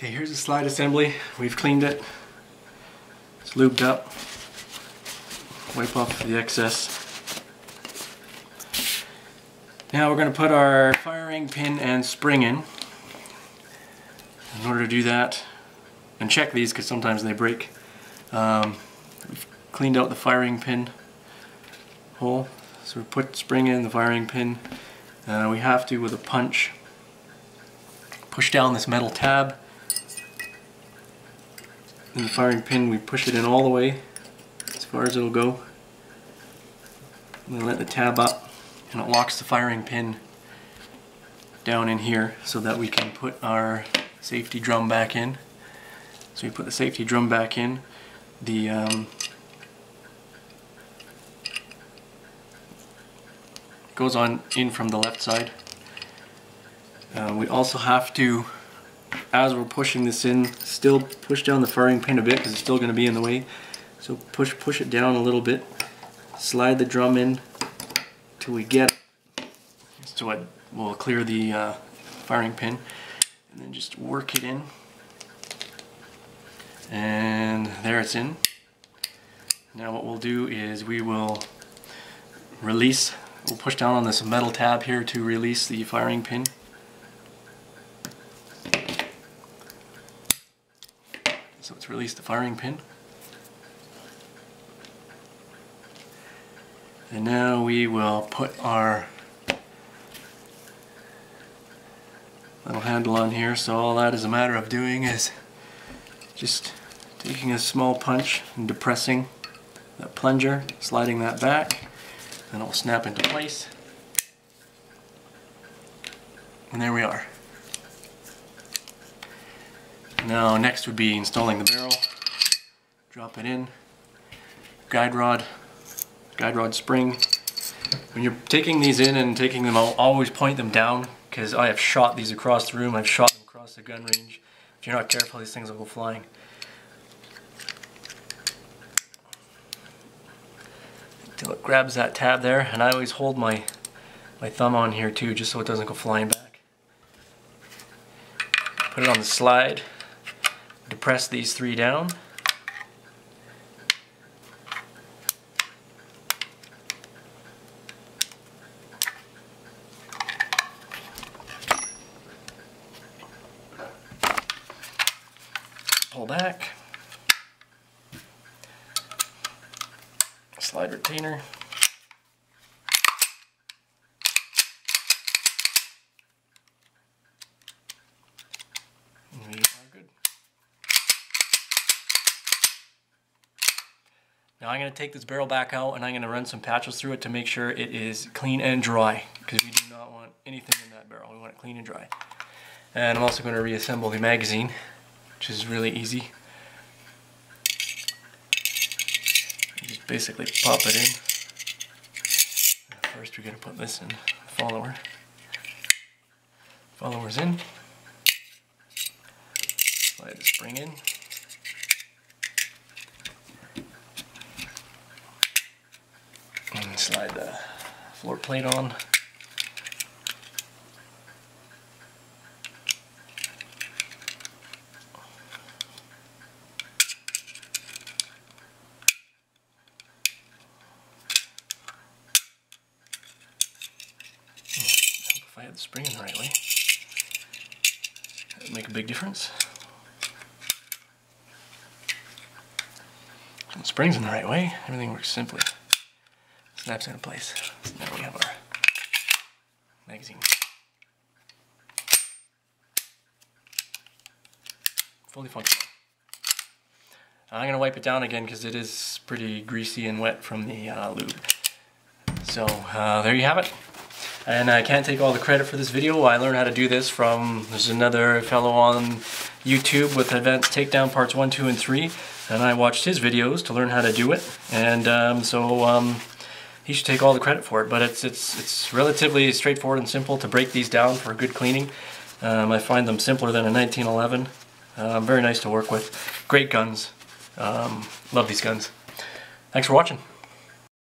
Okay, here's the slide assembly. We've cleaned it. It's lubed up. Wipe off the excess. Now we're going to put our firing pin and spring in. In order to do that, and check these because sometimes they break. We've cleaned out the firing pin hole. So we put spring in the firing pin. We have to, with a punch, push down this metal tab. In the firing pin, we push it in all the way, as far as it'll go. And then let the tab up, and it locks the firing pin down in here so that we can put our safety drum back in. So we put the safety drum back in. The goes on in from the left side. We also have to, as we're pushing this in, still push down the firing pin a bit because it's still going to be in the way. So push it down a little bit. Slide the drum in till we get it. So it will clear the firing pin, and then just work it in. And there it's in. Now what we'll do is we will release. We'll push down on this metal tab here to release the firing pin. So let's release the firing pin. And now we will put our little handle on here. So all that is a matter of doing is just taking a small punch and depressing that plunger, sliding that back, and it will snap into place. And there we are. Now next would be installing the barrel. Drop it in. Guide rod spring. When you're taking these in and taking them out, always point them down, because I have shot these across the room. I've shot them across the gun range. If you're not careful, these things will go flying. Until it grabs that tab there, and I always hold my thumb on here too, just so it doesn't go flying back. Put it on the slide. Depress these three down. Pull back. Slide retainer. And we are good. Now I'm going to take this barrel back out and I'm going to run some patches through it to make sure it is clean and dry, because we do not want anything in that barrel. We want it clean and dry. And I'm also going to reassemble the magazine, which is really easy. You just basically pop it in. First we're going to put this in the follower. Follower's in. Slide the spring in. And slide the floor plate on. If I had the spring in the right way, that would make a big difference. When the spring's in the right way, everything works simply. Snaps into place. So now we have our magazine. Fully functional. I'm going to wipe it down again because it is pretty greasy and wet from the lube. So there you have it. And I can't take all the credit for this video. I learned how to do this from, there's another fellow on YouTube with Advanced Takedown Parts 1, 2, and 3. And I watched his videos to learn how to do it. And he should take all the credit for it. But it's relatively straightforward and simple to break these down for good cleaning. I find them simpler than a 1911. Very nice to work with. Great guns. Love these guns. Thanks for watching.